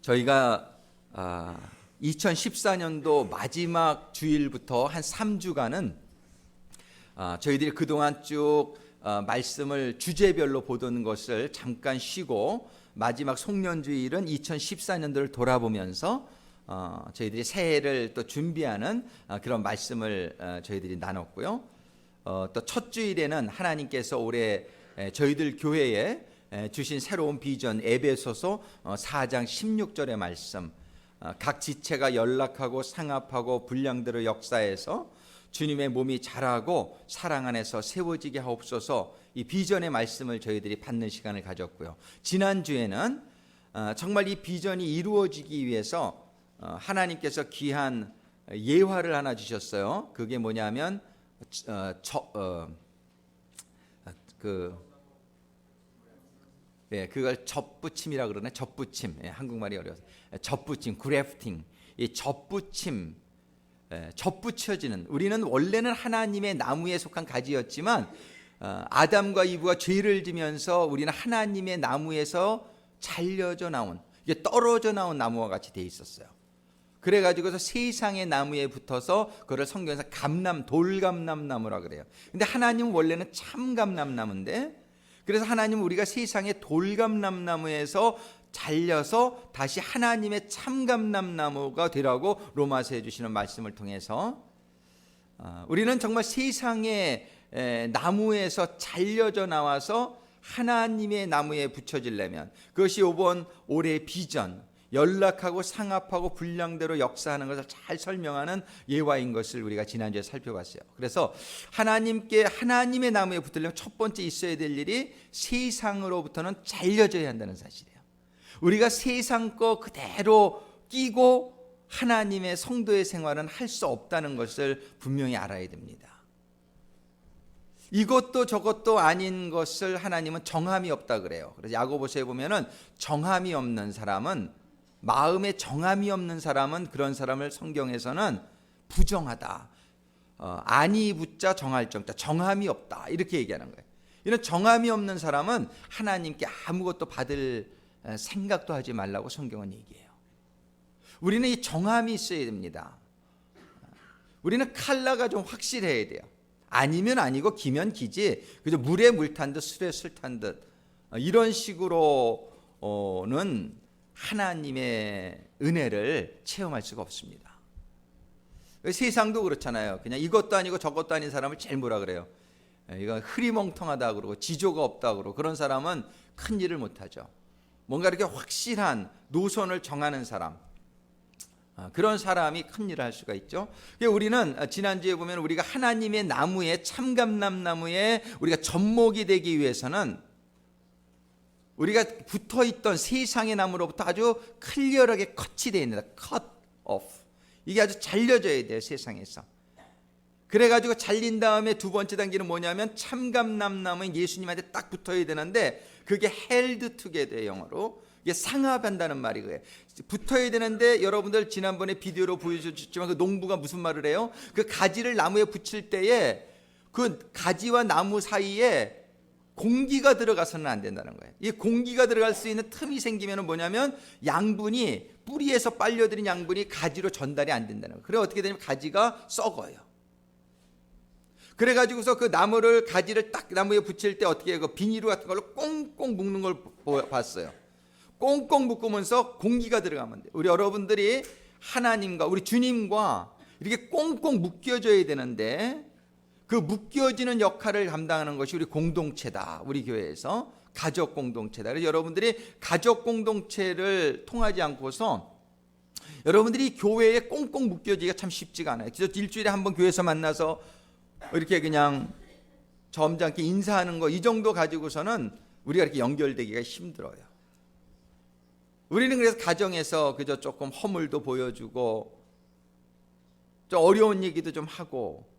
저희가 2014년도 마지막 주일부터 한 3주간은 저희들이 그동안 쭉 말씀을 주제별로 보던 것을 잠깐 쉬고 마지막 송년주일은 2014년도를 돌아보면서 저희들이 새해를 또 준비하는 그런 말씀을 저희들이 나눴고요. 또 첫 주일에는 하나님께서 올해 저희들 교회에 주신 새로운 비전 에베소서 4장 16절의 말씀, 각 지체가 연락하고 상합하고 분량대로 역사해서 주님의 몸이 자라고 사랑 안에서 세워지게 하옵소서, 이 비전의 말씀을 저희들이 받는 시간을 가졌고요. 지난주에는 정말 이 비전이 이루어지기 위해서 하나님께서 귀한 예화를 하나 주셨어요. 그게 뭐냐면 그걸 접붙임이라고 그러네. 접붙임. 한국말이 어려워서. 접붙임, 그래프팅. 이 접붙임, 접붙여지는. 우리는 원래는 하나님의 나무에 속한 가지였지만 아담과 이브가 죄를 지면서 우리는 하나님의 나무에서 잘려져 나온, 이게 떨어져 나온 나무와 같이 돼 있었어요. 그래가지고서 세상의 나무에 붙어서 그걸 성경에서 돌감람나무라 그래요. 근데 하나님은 원래는 참감람나무인데, 그래서 하나님은 우리가 세상의 돌감람나무에서 잘려서 다시 하나님의 참감람나무가 되라고 로마서에 주시는 말씀을 통해서 우리는 정말 세상의 나무에서 잘려져 나와서 하나님의 나무에 붙여지려면, 그것이 이번 올해의 비전, 연락하고 상합하고 분량대로 역사하는 것을 잘 설명하는 예화인 것을 우리가 지난주에 살펴봤어요. 그래서 하나님의 나무에 붙으려면 첫 번째 있어야 될 일이 세상으로부터는 잘려져야 한다는 사실이에요. 우리가 세상 거 그대로 끼고 하나님의 성도의 생활은 할 수 없다는 것을 분명히 알아야 됩니다. 이것도 저것도 아닌 것을 하나님은 정함이 없다 그래요. 그래서 야고보서에 보면은 정함이 없는 사람은, 마음에 정함이 없는 사람은, 그런 사람을 성경에서는 부정하다, 아니 붙자 정할 정자, 정함이 없다, 이렇게 얘기하는 거예요. 이런 정함이 없는 사람은 하나님께 아무것도 받을 생각도 하지 말라고 성경은 얘기해요. 우리는 이 정함이 있어야 됩니다. 우리는 칼라가 좀 확실해야 돼요. 아니면 아니고 기면 기지, 그저 물에 물 탄 듯 술에 술 탄 듯, 이런 식으로는 하나님의 은혜를 체험할 수가 없습니다. 세상도 그렇잖아요. 그냥 이것도 아니고 저것도 아닌 사람을 제일 뭐라 그래요? 이건 흐리멍텅하다 그러고 지조가 없다 그러고, 그런 사람은 큰 일을 못하죠. 뭔가 이렇게 확실한 노선을 정하는 사람, 그런 사람이 큰 일을 할 수가 있죠. 우리는 지난주에 보면 우리가 하나님의 나무에, 참감람나무에 우리가 접목이 되기 위해서는 우리가 붙어있던 세상의 나무로부터 아주 클리어하게 컷이 되어 있는, cut off, 이게 아주 잘려져야 돼요, 세상에서. 그래가지고 잘린 다음에 두 번째 단계는 뭐냐면 참감람나무인 예수님한테 딱 붙어야 되는데, 그게 held together, 영어로 이게 상합한다는 말이 그래요. 붙어야 되는데, 여러분들 지난번에 비디오로 보여주셨지만 그 농부가 무슨 말을 해요? 그 가지를 나무에 붙일 때에 그 가지와 나무 사이에 공기가 들어가서는 안 된다는 거예요. 이 공기가 들어갈 수 있는 틈이 생기면 뭐냐면 양분이, 뿌리에서 빨려들인 양분이 가지로 전달이 안 된다는 거예요. 그래 어떻게 되냐면 가지가 썩어요. 그래가지고서 그 가지를 딱 나무에 붙일 때 어떻게 해요? 그 비닐 같은 걸로 꽁꽁 묶는 걸 봤어요. 꽁꽁 묶으면서 공기가 들어가면 돼요. 우리 여러분들이 하나님과 우리 주님과 이렇게 꽁꽁 묶여져야 되는데, 그 묶여지는 역할을 감당하는 것이 우리 공동체다. 우리 교회에서 가족 공동체다. 그래서 여러분들이 가족 공동체를 통하지 않고서 여러분들이 교회에 꽁꽁 묶여지기가 참 쉽지가 않아요. 그래서 일주일에 한 번 교회에서 만나서 이렇게 그냥 점잖게 인사하는 거, 이 정도 가지고서는 우리가 이렇게 연결되기가 힘들어요. 우리는 그래서 가정에서 그저 조금 허물도 보여주고 좀 어려운 얘기도 좀 하고,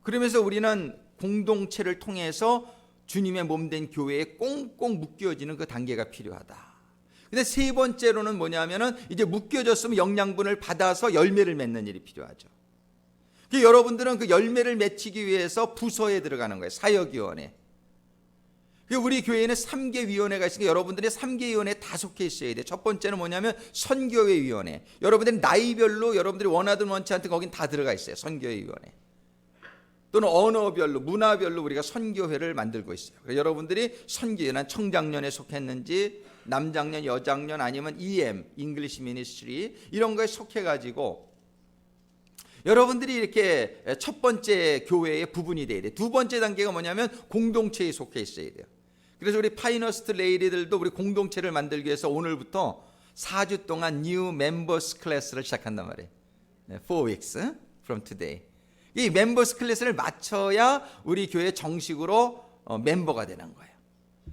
그러면서 우리는 공동체를 통해서 주님의 몸된 교회에 꽁꽁 묶여지는 그 단계가 필요하다. 근데 세 번째로는 뭐냐면은 이제 묶여졌으면 영양분을 받아서 열매를 맺는 일이 필요하죠. 여러분들은 그 열매를 맺히기 위해서 부서에 들어가는 거예요. 사역위원회. 우리 교회에는 3개 위원회가 있으니까 여러분들이 3개 위원회에 다 속해 있어야 돼요. 첫 번째는 뭐냐면 선교회 위원회. 여러분들이 나이별로 여러분들이 원하든 원치 않든 거긴 다 들어가 있어요. 선교회 위원회. 또는 언어별로, 문화별로 우리가 선교회를 만들고 있어요. 그래서 여러분들이 선교회는 청장년에 속했는지 남장년, 여장년 아니면 EM, English Ministry 이런 거에 속해가지고 여러분들이 이렇게 첫 번째 교회의 부분이 돼야 돼요. 두 번째 단계가 뭐냐면 공동체에 속해 있어야 돼요. 그래서 우리 파이너스트 레이디들도 우리 공동체를 만들기 위해서 오늘부터 4주 동안 New Members 클래스를 시작한단 말이에요. 4 weeks from today. 이 멤버스 클래스를 맞춰야 우리 교회 정식으로 멤버가 되는 거예요.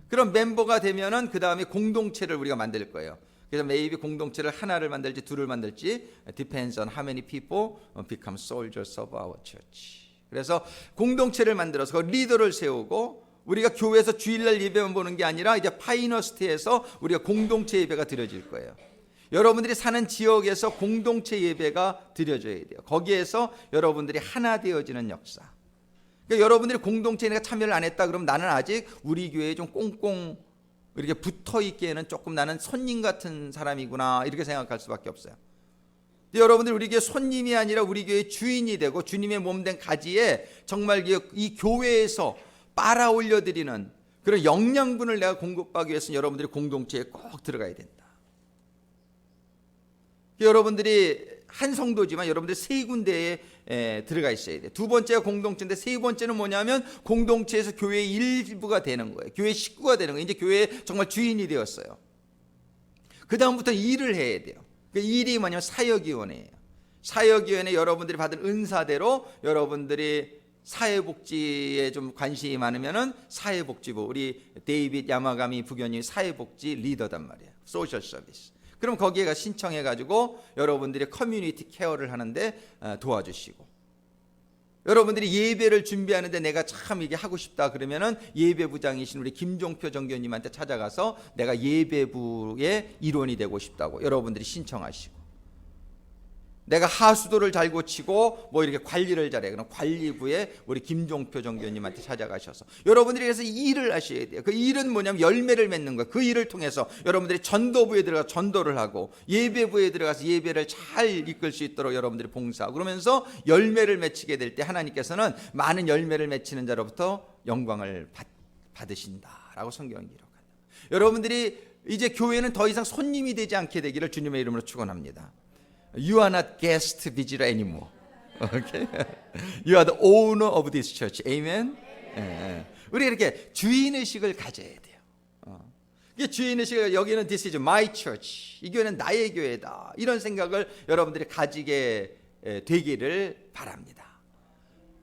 그럼 멤버가 되면은 그 다음에 공동체를 우리가 만들 거예요. 그래서 maybe 공동체를 하나를 만들지 둘을 만들지 depends on how many people become soldiers of our church. 그래서 공동체를 만들어서 리더를 세우고 우리가 교회에서 주일날 예배만 보는 게 아니라 이제 파이너스트에서 우리가 공동체 예배가 드려질 거예요. 여러분들이 사는 지역에서 공동체 예배가 드려져야 돼요. 거기에서 여러분들이 하나 되어지는 역사. 그러니까 여러분들이 공동체에 참여를 안 했다 그러면 나는 아직 우리 교회에 좀 꽁꽁 이렇게 붙어 있기에는 조금 나는 손님 같은 사람이구나 이렇게 생각할 수밖에 없어요. 여러분들 우리 교회 손님이 아니라 우리 교회 주인이 되고 주님의 몸된 가지에 정말 이 교회에서 빨아 올려드리는 그런 영양분을 내가 공급하기 위해서는 여러분들이 공동체에 꼭 들어가야 된다. 여러분들이 한 성도지만 여러분들 세 군데에 들어가 있어야 돼요. 두 번째가 공동체인데 세 번째는 뭐냐면 공동체에서 교회의 일부가 되는 거예요. 교회 식구가 되는 거예요. 이제 교회의 정말 주인이 되었어요. 그 다음부터 일을 해야 돼요. 그 일이 뭐냐면 사역위원회예요. 사역위원회 여러분들이 받은 은사대로 여러분들이 사회복지에 좀 관심이 많으면은 사회복지부 우리 데이빗 야마가미 부견이 사회복지 리더단 말이에요. 소셜 서비스. 그럼 거기에 가 신청해 가지고 여러분들이 커뮤니티 케어를 하는데 도와주시고 여러분들이 예배를 준비하는데 내가 참 이게 하고 싶다 그러면은 예배부장이신 우리 김종표 정교님한테 찾아가서 내가 예배부의 일원이 되고 싶다고 여러분들이 신청하시고 내가 하수도를 잘 고치고 뭐 이렇게 관리를 잘해. 그럼 관리부에 우리 김종표 정교님한테 찾아가셔서 여러분들이 그래서 일을 하셔야 돼요. 그 일은 뭐냐면 열매를 맺는 거예요. 그 일을 통해서 여러분들이 전도부에 들어가서 전도를 하고 예배부에 들어가서 예배를 잘 이끌 수 있도록 여러분들이 봉사하고 그러면서 열매를 맺히게 될 때 하나님께서는 많은 열매를 맺히는 자로부터 영광을 받으신다라고 성경이 기록합니다. 여러분들이 이제 교회는 더 이상 손님이 되지 않게 되기를 주님의 이름으로 축원합니다. You are not guest visitor anymore. Okay? You are the owner of this church. Amen. 우리 이렇게 주인의식을 가져야 돼요. 이게 주인의식을 여기는 this is my church. 이 교회는 나의 교회다. 이런 생각을 여러분들이 가지게 되기를 바랍니다.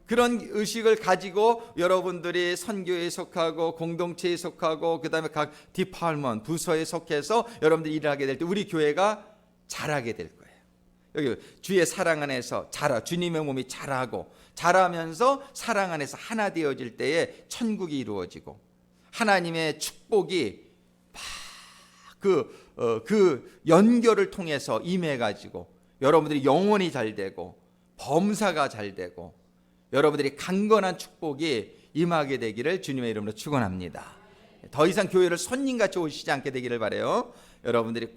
그런 의식을 가지고 여러분들이 선교에 속하고 공동체에 속하고 그다음에 각 디파트먼트 부서에 속해서 여러분들이 일을 하게 될 때 우리 교회가 자라게 될 거예요. 여기 주의 사랑 안에서 주님의 몸이 자라면서 사랑 안에서 하나 되어질 때에 천국이 이루어지고 하나님의 축복이 그 연결을 통해서 임해가지고 여러분들이 영혼이 잘 되고 범사가 잘 되고 여러분들이 강건한 축복이 임하게 되기를 주님의 이름으로 축원합니다. 더 이상 교회를 손님같이 오시지 않게 되기를 바라요. 여러분들이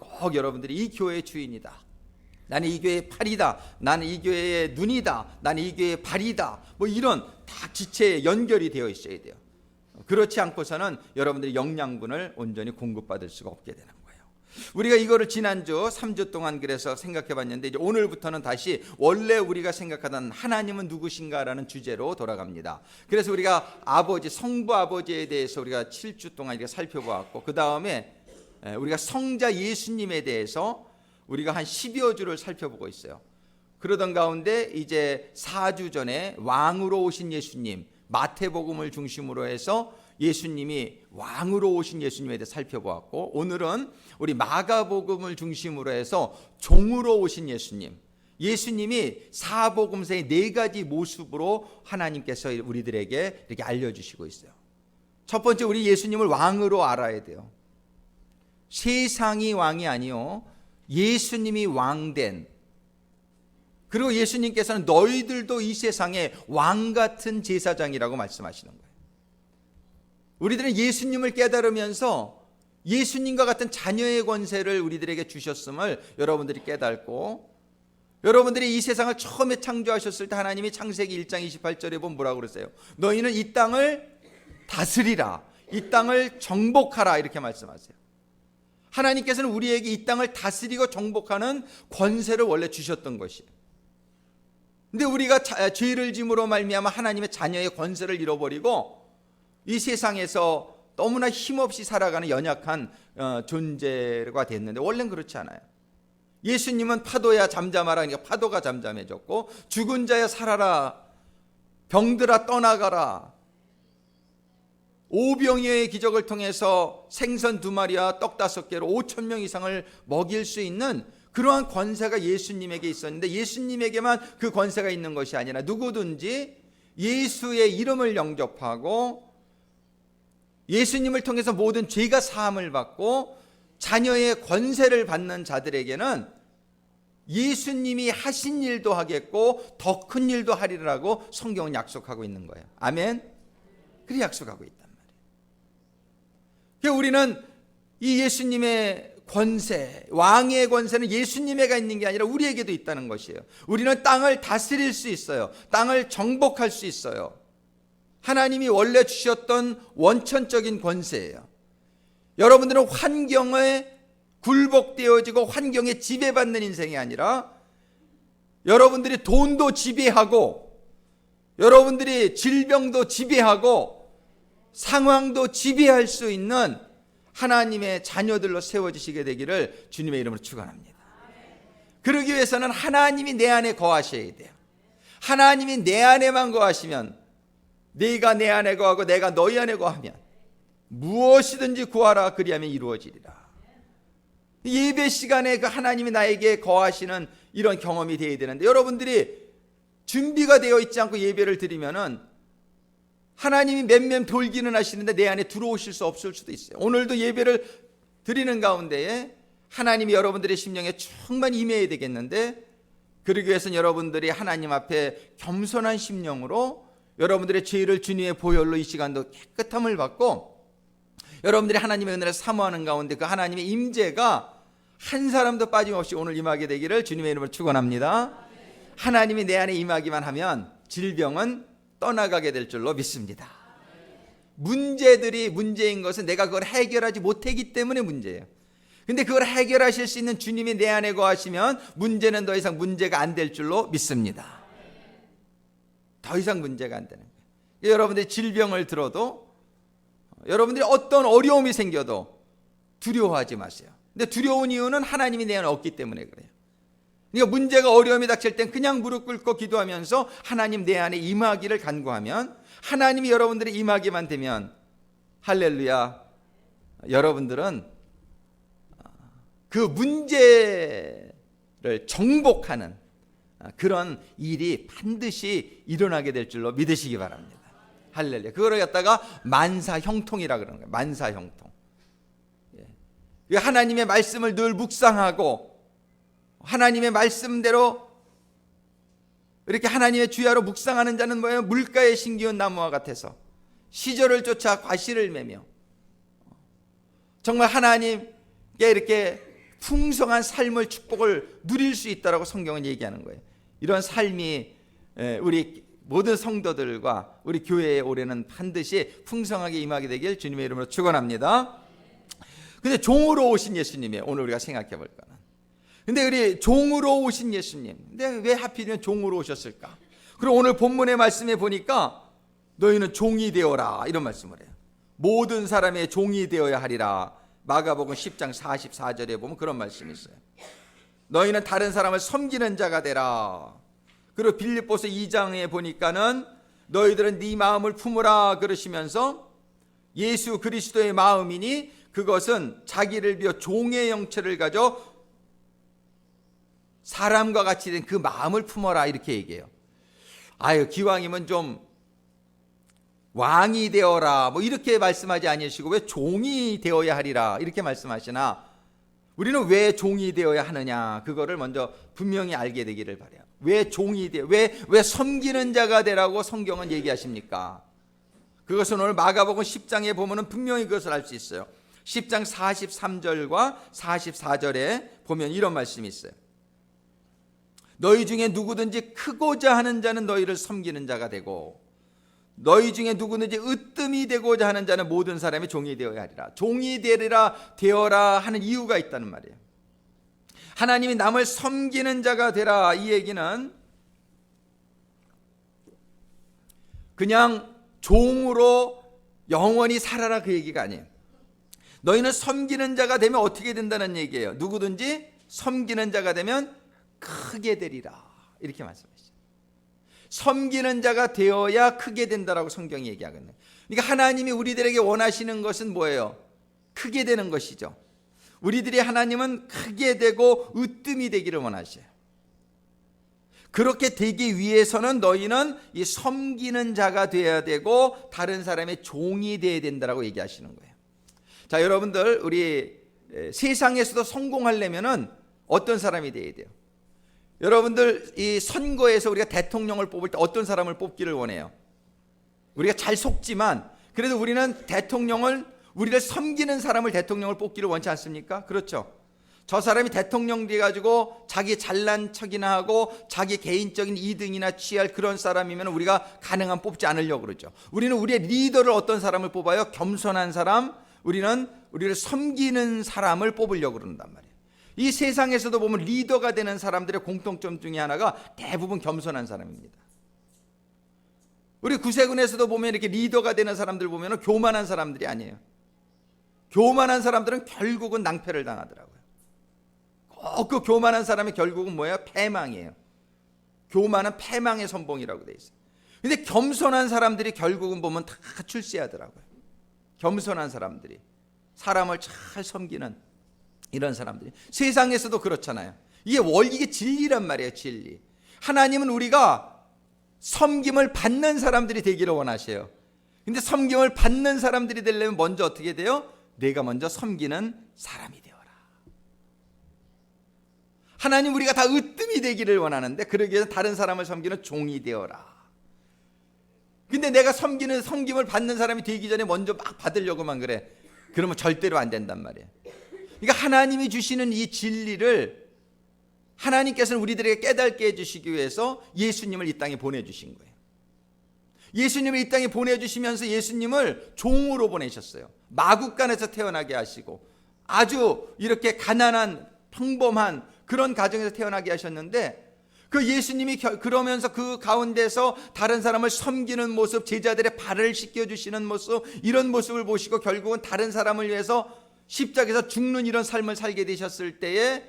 이 교회의 주인이다. 나는 이 교회의 팔이다. 나는 이 교회의 눈이다. 나는 이 교회의 발이다. 뭐 이런 다 지체에 연결이 되어 있어야 돼요. 그렇지 않고서는 여러분들이 영양분을 온전히 공급받을 수가 없게 되는 거예요. 우리가 이거를 지난주 3주 동안 그래서 생각해 봤는데 이제 오늘부터는 다시 원래 우리가 생각하던 하나님은 누구신가라는 주제로 돌아갑니다. 그래서 우리가 성부 아버지에 대해서 우리가 7주 동안 이렇게 살펴보았고 그 다음에 우리가 성자 예수님에 대해서 우리가 한 10여 주를 살펴보고 있어요. 그러던 가운데 이제 4주 전에 왕으로 오신 예수님, 마태복음을 중심으로 해서 예수님이 왕으로 오신 예수님에 대해 살펴보았고 오늘은 우리 마가복음을 중심으로 해서 종으로 오신 예수님이 사복음서의 4가지 모습으로 하나님께서 우리들에게 이렇게 알려주시고 있어요. 첫 번째 우리 예수님을 왕으로 알아야 돼요. 세상이 왕이 아니요 예수님이 왕된 그리고 예수님께서는 너희들도 이 세상의 왕 같은 제사장이라고 말씀하시는 거예요. 우리들은 예수님을 깨달으면서 예수님과 같은 자녀의 권세를 우리들에게 주셨음을 여러분들이 깨닫고, 여러분들이 이 세상을 처음에 창조하셨을 때 하나님이 창세기 1장 28절에 보면 뭐라고 그러세요? 너희는 이 땅을 다스리라, 이 땅을 정복하라, 이렇게 말씀하세요. 하나님께서는 우리에게 이 땅을 다스리고 정복하는 권세를 원래 주셨던 것이에요. 근데 우리가 죄를 짐으로 말미암아 하나님의 자녀의 권세를 잃어버리고 이 세상에서 너무나 힘없이 살아가는 연약한 존재가 됐는데, 원래는 그렇지 않아요. 예수님은 파도야 잠잠하라, 그러니까 파도가 잠잠해졌고, 죽은 자야 살아라, 병들아 떠나가라, 오병이어의 기적을 통해서 생선 2마리와 떡 5개로 5,000명 이상을 먹일 수 있는 그러한 권세가 예수님에게 있었는데, 예수님에게만 그 권세가 있는 것이 아니라 누구든지 예수의 이름을 영접하고 예수님을 통해서 모든 죄가 사함을 받고 자녀의 권세를 받는 자들에게는 예수님이 하신 일도 하겠고 더 큰 일도 하리라고 성경은 약속하고 있는 거예요. 아멘. 그렇게 약속하고 있단 말이에요. 그러니까 우리는 이 예수님의 권세, 왕의 권세는 예수님에게 있는 게 아니라 우리에게도 있다는 것이에요. 우리는 땅을 다스릴 수 있어요. 땅을 정복할 수 있어요. 하나님이 원래 주셨던 원천적인 권세예요. 여러분들은 환경에 굴복되어지고 환경에 지배받는 인생이 아니라, 여러분들이 돈도 지배하고 여러분들이 질병도 지배하고 상황도 지배할 수 있는 하나님의 자녀들로 세워지시게 되기를 주님의 이름으로 축원합니다. 그러기 위해서는 하나님이 내 안에 거하셔야 돼요. 하나님이 내 안에만 거하시면, 네가 내 안에 거하고 내가 너희 안에 거하면 무엇이든지 구하라, 그리하면 이루어지리라. 예배 시간에 그 하나님이 나에게 거하시는 이런 경험이 되어야 되는데, 여러분들이 준비가 되어 있지 않고 예배를 드리면은 하나님이 맴맴 돌기는 하시는데 내 안에 들어오실 수 없을 수도 있어요. 오늘도 예배를 드리는 가운데에 하나님이 여러분들의 심령에 충만히 임해야 되겠는데, 그러기 위해서는 여러분들이 하나님 앞에 겸손한 심령으로 여러분들의 죄를 주님의 보혈로 이 시간도 깨끗함을 받고, 여러분들이 하나님의 은혜를 사모하는 가운데 그 하나님의 임재가 한 사람도 빠짐없이 오늘 임하게 되기를 주님의 이름으로 축원합니다. 하나님이 내 안에 임하기만 하면 질병은 떠나가게 될 줄로 믿습니다. 문제인 것은 내가 그걸 해결하지 못하기 때문에 문제예요. 근데 그걸 해결하실 수 있는 주님이 내 안에 거하시면 문제는 더 이상 문제가 안 될 줄로 믿습니다. 더 이상 문제가 안 되는 거예요. 여러분들이 질병을 들어도, 여러분들이 어떤 어려움이 생겨도 두려워하지 마세요. 근데 두려운 이유는 하나님이 내 안에 없기 때문에 그래요. 그러니까 문제가, 어려움이 닥칠 땐 그냥 무릎 꿇고 기도하면서 하나님 내 안에 임하기를 간구하면, 하나님이 여러분들이 임하기만 되면 할렐루야, 여러분들은 그 문제를 정복하는 그런 일이 반드시 일어나게 될 줄로 믿으시기 바랍니다. 할렐루야. 그거를 갖다가 만사형통이라 그러는 거예요. 만사형통. 하나님의 말씀을 늘 묵상하고 하나님의 말씀대로 이렇게 하나님의 주야로 묵상하는 자는 뭐예요? 물가에 심기운 나무와 같아서 시절을 쫓아 과실을 매며 정말 하나님께 이렇게 풍성한 삶을, 축복을 누릴 수 있다라고 성경은 얘기하는 거예요. 이런 삶이 우리 모든 성도들과 우리 교회에 올해는 반드시 풍성하게 임하게 되길 주님의 이름으로 축원합니다. 근데 종으로 오신 예수님이에요, 오늘 우리가 생각해 볼 거는. 근데 우리 종으로 오신 예수님, 근데 왜 하필이면 종으로 오셨을까? 그리고 오늘 본문의 말씀에 보니까 너희는 종이 되어라, 이런 말씀을 해요. 모든 사람의 종이 되어야 하리라. 마가복음 10장 44절에 보면 그런 말씀이 있어요. 너희는 다른 사람을 섬기는 자가 되라. 그리고 빌립보서 2장에 보니까는 너희들은 네 마음을 품으라 그러시면서, 예수 그리스도의 마음이니 그것은 자기를 비워 종의 형체를 가져 사람과 같이 된 그 마음을 품어라, 이렇게 얘기해요. 아유, 기왕이면 좀 왕이 되어라 뭐 이렇게 말씀하지 아니시고 왜 종이 되어야 하리라 이렇게 말씀하시나, 우리는 왜 종이 되어야 하느냐, 그거를 먼저 분명히 알게 되기를 바라요. 왜 종이 왜 섬기는 자가 되라고 성경은 얘기하십니까? 그것은 오늘 마가복음 10장에 보면 분명히 그것을 알 수 있어요. 10장 43절과 44절에 보면 이런 말씀이 있어요. 너희 중에 누구든지 크고자 하는 자는 너희를 섬기는 자가 되고 너희 중에 누구든지 으뜸이 되고자 하는 자는 모든 사람의 종이 되어야 하리라. 종이 되어라 하는 이유가 있다는 말이에요. 하나님이 남을 섬기는 자가 되라, 이 얘기는 그냥 종으로 영원히 살아라 그 얘기가 아니에요. 너희는 섬기는 자가 되면 어떻게 된다는 얘기예요. 누구든지 섬기는 자가 되면 크게 되리라, 이렇게 말씀하시죠. 섬기는 자가 되어야 크게 된다라고 성경이 얘기하거든요. 그러니까 하나님이 우리들에게 원하시는 것은 뭐예요? 크게 되는 것이죠. 우리들이 하나님은 크게 되고 으뜸이 되기를 원하셔요. 그렇게 되기 위해서는 너희는 이 섬기는 자가 되어야 되고 다른 사람의 종이 되어야 된다라고 얘기하시는 거예요. 자, 여러분들, 우리 세상에서도 성공하려면은 어떤 사람이 되어야 돼요? 여러분들, 이 선거에서 우리가 대통령을 뽑을 때 어떤 사람을 뽑기를 원해요? 우리가 잘 속지만 그래도 우리는 우리를 섬기는 사람을 대통령을 뽑기를 원치 않습니까? 그렇죠. 저 사람이 대통령 돼가지고 자기 잘난 척이나 하고 자기 개인적인 이득이나 취할 그런 사람이면 우리가 가능한 뽑지 않으려고 그러죠. 우리는 우리의 리더를 어떤 사람을 뽑아요? 겸손한 사람, 우리는 우리를 섬기는 사람을 뽑으려고 그런단 말이에요. 이 세상에서도 보면 리더가 되는 사람들의 공통점 중에 하나가 대부분 겸손한 사람입니다. 우리 구세군에서도 보면 이렇게 리더가 되는 사람들 보면 교만한 사람들이 아니에요. 교만한 사람들은 결국은 낭패를 당하더라고요. 꼭 그 교만한 사람의 결국은 뭐예요? 패망이에요. 교만은 패망의 선봉이라고 돼 있어요. 근데 겸손한 사람들이 결국은 보면 다 출세하더라고요. 겸손한 사람들이 사람을 잘 섬기는 이런 사람들이 세상에서도 그렇잖아요. 이게 진리란 말이에요. 진리. 하나님은 우리가 섬김을 받는 사람들이 되기를 원하셔요. 근데 섬김을 받는 사람들이 되려면 먼저 어떻게 돼요? 내가 먼저 섬기는 사람이 되어라. 하나님, 우리가 다 으뜸이 되기를 원하는데 그러기 위해서 다른 사람을 섬기는 종이 되어라. 근데 내가 섬김을 받는 사람이 되기 전에 먼저 막 받으려고만 그래. 그러면 절대로 안 된단 말이에요. 그러니까 하나님이 주시는 이 진리를 하나님께서는 우리들에게 깨닫게 해주시기 위해서 예수님을 이 땅에 보내주신 거예요. 예수님을 이 땅에 보내주시면서 예수님을 종으로 보내셨어요. 마국간에서 태어나게 하시고 아주 이렇게 가난한 평범한 그런 가정에서 태어나게 하셨는데 그 예수님이 그러면서 그 가운데서 다른 사람을 섬기는 모습, 제자들의 발을 씻겨주시는 모습, 이런 모습을 보시고 결국은 다른 사람을 위해서 십자가에서 죽는 이런 삶을 살게 되셨을 때에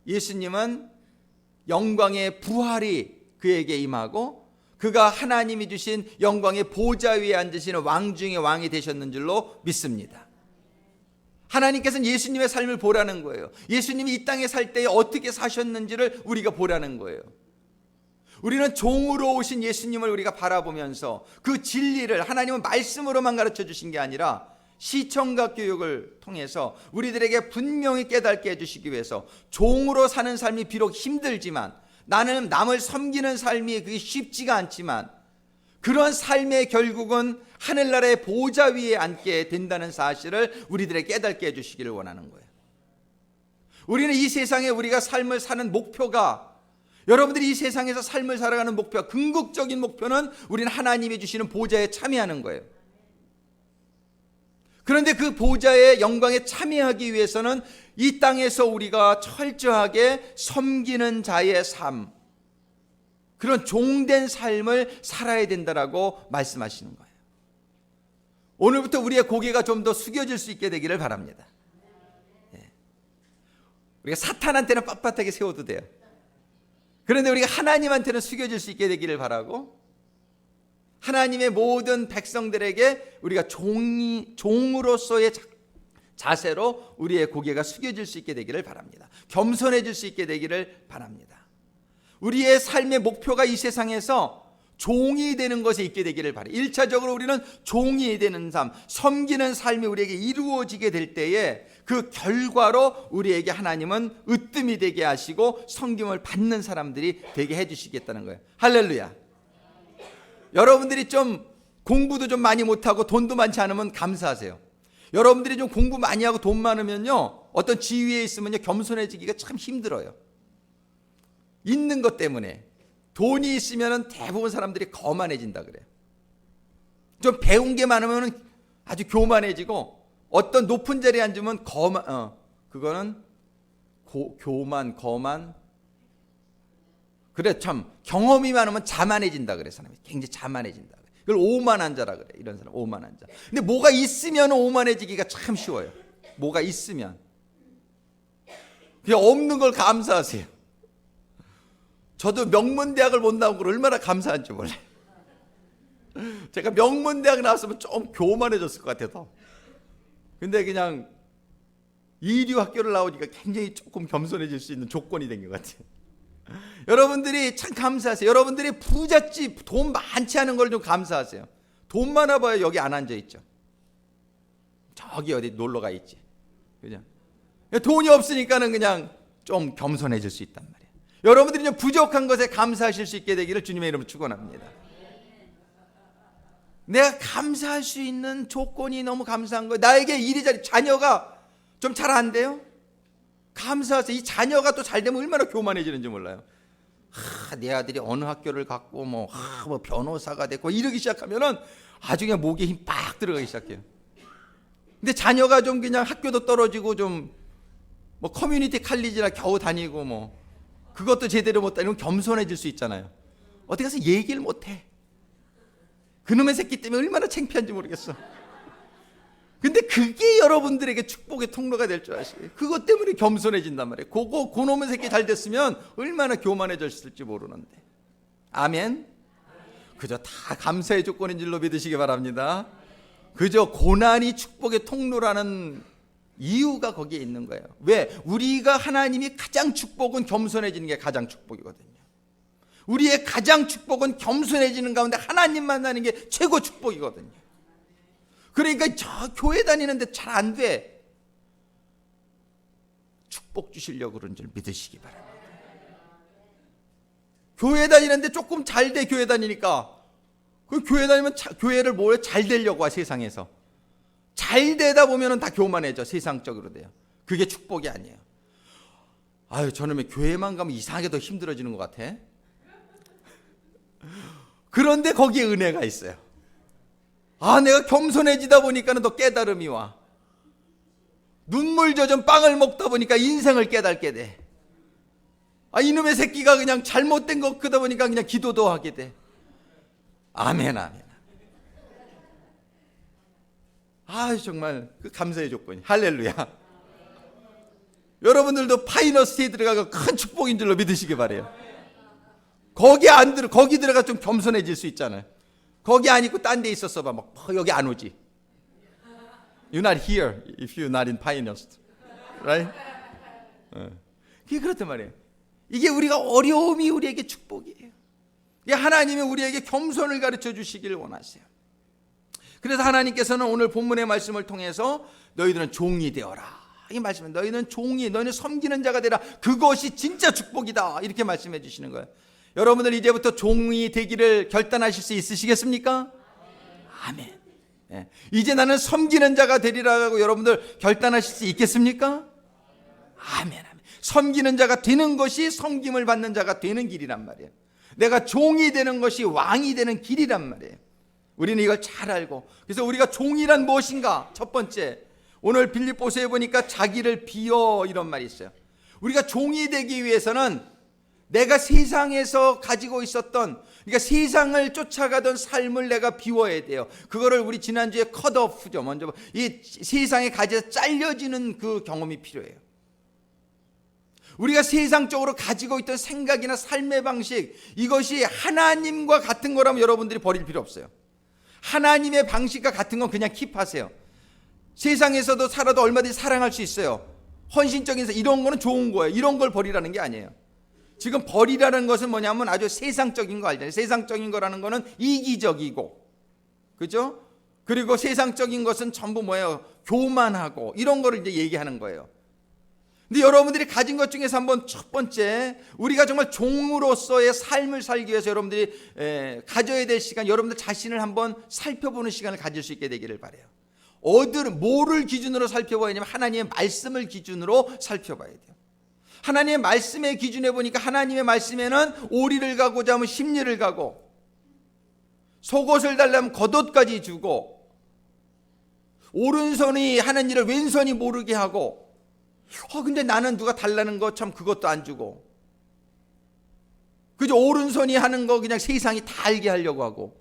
예수님은 영광의 부활이 그에게 임하고 그가 하나님이 주신 영광의 보좌 위에 앉으시는 왕 중의 왕이 되셨는 줄로 믿습니다. 하나님께서는 예수님의 삶을 보라는 거예요. 예수님이 이 땅에 살 때에 어떻게 사셨는지를 우리가 보라는 거예요. 우리는 종으로 오신 예수님을 우리가 바라보면서 그 진리를 하나님은 말씀으로만 가르쳐 주신 게 아니라 시청각 교육을 통해서 우리들에게 분명히 깨닫게 해주시기 위해서 종으로 사는 삶이 비록 힘들지만 나는 남을 섬기는 삶이 그게 쉽지가 않지만 그런 삶의 결국은 하늘나라의 보좌 위에 앉게 된다는 사실을 우리들에게 깨닫게 해주시기를 원하는 거예요. 우리는 이 세상에 우리가 삶을 사는 목표가 여러분들이 이 세상에서 삶을 살아가는 목표, 궁극적인 목표는 우리는 하나님이 주시는 보좌에 참여하는 거예요. 그런데 그 보좌의 영광에 참여하기 위해서는 이 땅에서 우리가 철저하게 섬기는 자의 삶, 그런 종된 삶을 살아야 된다라고 말씀하시는 거예요. 오늘부터 우리의 고개가 좀 더 숙여질 수 있게 되기를 바랍니다. 우리가 사탄한테는 빳빳하게 세워도 돼요. 그런데 우리가 하나님한테는 숙여질 수 있게 되기를 바라고 하나님의 모든 백성들에게 우리가 종으로서의 자세로 우리의 고개가 숙여질 수 있게 되기를 바랍니다. 겸손해질 수 있게 되기를 바랍니다. 우리의 삶의 목표가 이 세상에서 종이 되는 것에 있게 되기를 바라요. 1차적으로 우리는 종이 되는 삶, 섬기는 삶이 우리에게 이루어지게 될 때에 그 결과로 우리에게 하나님은 으뜸이 되게 하시고 섬김을 받는 사람들이 되게 해주시겠다는 거예요. 할렐루야. 여러분들이 좀 공부도 좀 많이 못하고 돈도 많지 않으면 감사하세요. 여러분들이 좀 공부 많이 하고 돈 많으면요, 어떤 지위에 있으면요, 겸손해지기가 참 힘들어요. 있는 것 때문에. 돈이 있으면 대부분 사람들이 거만해진다 그래요. 좀 배운 게 많으면 아주 교만해지고, 어떤 높은 자리에 앉으면 그거는 교만, 거만. 그래, 참 경험이 많으면 자만해진다 그래. 사람이 굉장히 자만해진다 그래. 이걸 오만한 자라 그래. 이런 사람 오만한 자. 근데 뭐가 있으면 오만해지기가 참 쉬워요. 뭐가 있으면. 그냥 없는 걸 감사하세요. 저도 명문대학을 못 나온 걸 얼마나 감사한지 몰라요. 제가 명문대학 나왔으면 좀 교만해졌을 것 같아서. 근데 그냥 이류 학교를 나오니까 굉장히 조금 겸손해질 수 있는 조건이 된 것 같아요. 여러분들이 참 감사하세요. 여러분들이 부잣집, 돈 많지 않은 걸 좀 감사하세요. 돈 많아봐야 여기 안 앉아있죠. 저기 어디 놀러가 있지. 그죠? 돈이 없으니까는 그냥 좀 겸손해질 수 있단 말이에요. 여러분들이 좀 부족한 것에 감사하실 수 있게 되기를 주님의 이름으로 축원합니다. 내가 감사할 수 있는 조건이 너무 감사한 거예요. 나에게 이리저리 자녀가 좀 잘 안 돼요? 감사하세요. 이 자녀가 또 잘 되면 얼마나 교만해지는지 몰라요. 내 아들이 어느 학교를 갔고 뭐 변호사가 됐고 이러기 시작하면은 아주 그냥 목에 힘 빡 들어가기 시작해요. 근데 자녀가 좀 그냥 학교도 떨어지고 좀 뭐 커뮤니티 칼리지나 겨우 다니고 뭐 그것도 제대로 못 다니면 겸손해질 수 있잖아요. 어디 가서 얘기를 못 해. 그놈의 새끼 때문에 얼마나 창피한지 모르겠어. 근데 그게 여러분들에게 축복의 통로가 될 줄 아시죠? 그것 때문에 겸손해진단 말이에요. 그놈의 새끼 잘 됐으면 얼마나 교만해졌을지 모르는데. 아멘. 그저 다 감사의 조건인 줄로 믿으시기 바랍니다. 그저 고난이 축복의 통로라는 이유가 거기에 있는 거예요. 왜? 우리가 하나님이 가장 축복은 겸손해지는 게 가장 축복이거든요. 우리의 가장 축복은 겸손해지는 가운데 하나님 만나는 게 최고 축복이거든요. 그러니까 저 교회 다니는데 잘 안 돼. 축복 주시려고 그런 줄 믿으시기 바랍니다. 교회 다니는데 조금 잘 돼. 교회 다니니까 그 교회 다니면 교회를 뭐래 잘 되려고 와. 세상에서 잘 되다 보면은 다 교만해져. 세상적으로 돼요. 그게 축복이 아니에요. 아유, 저놈의 교회만 가면 이상하게 더 힘들어지는 것 같아. 그런데 거기에 은혜가 있어요. 내가 겸손해지다 보니까는 더 깨달음이 와. 눈물 젖은 빵을 먹다 보니까 인생을 깨닫게 돼. 이놈의 새끼가 그냥 잘못된 거 그러다 보니까 그냥 기도도 하게 돼. 아멘, 아멘. 정말 그 감사의 조건이. 할렐루야. 여러분들도 파이너스에 들어가고 큰 축복인 줄로 믿으시기 바래요. 거기 들어가 좀 겸손해질 수 있잖아요. 거기 안 있고 딴 데 있었어 봐. 막 여기 안 오지. You're not here if you're not in Pioneers, right? 그게 그렇단 말이에요. 이게 우리가 어려움이 우리에게 축복이에요. 이게 하나님이 우리에게 겸손을 가르쳐 주시길 원하세요. 그래서 하나님께서는 오늘 본문의 말씀을 통해서 너희들은 종이 되어라. 이 말씀은 너희는 섬기는 자가 되라. 그것이 진짜 축복이다. 이렇게 말씀해 주시는 거예요. 여러분들 이제부터 종이 되기를 결단하실 수 있으시겠습니까? 아멘. 이제 나는 섬기는 자가 되리라고 여러분들 결단하실 수 있겠습니까? 아멘, 아멘. 섬기는 자가 되는 것이 섬김을 받는 자가 되는 길이란 말이에요. 내가 종이 되는 것이 왕이 되는 길이란 말이에요. 우리는 이걸 잘 알고, 그래서 우리가 종이란 무엇인가? 첫 번째, 오늘 빌립보서에 보니까 자기를 비워 이런 말이 있어요. 우리가 종이 되기 위해서는 내가 세상에서 가지고 있었던, 그러니까 세상을 쫓아가던 삶을 내가 비워야 돼요. 그거를 우리 지난주에 컷오프죠. 먼저 이 세상에 가지에서 잘려지는 그 경험이 필요해요. 우리가 세상적으로 가지고 있던 생각이나 삶의 방식, 이것이 하나님과 같은 거라면 여러분들이 버릴 필요 없어요. 하나님의 방식과 같은 건 그냥 킵하세요. 세상에서도 살아도 얼마든지 사랑할 수 있어요. 헌신적인 이런 거는 좋은 거예요. 이런 걸 버리라는 게 아니에요. 지금 버리라는 것은 뭐냐면 아주 세상적인 거 알잖아요. 세상적인 거라는 거는 이기적이고, 그죠? 그리고 세상적인 것은 전부 뭐예요? 교만하고 이런 거를 이제 얘기하는 거예요. 근데 여러분들이 가진 것 중에서 한번 첫 번째, 우리가 정말 종으로서의 삶을 살기 위해서 여러분들이 가져야 될 시간, 여러분들 자신을 한번 살펴보는 시간을 가질 수 있게 되기를 바라요. 뭐를 기준으로 살펴봐야 되냐면 하나님의 말씀을 기준으로 살펴봐야 돼요. 하나님의 말씀의 기준에 보니까 하나님의 말씀에는 오리를 가고자 하면 심리를 가고, 속옷을 달라면 겉옷까지 주고, 오른손이 하는 일을 왼손이 모르게 하고, 근데 나는 누가 달라는 거 참 그것도 안 주고, 그저 오른손이 하는 거 그냥 세상이 다 알게 하려고 하고,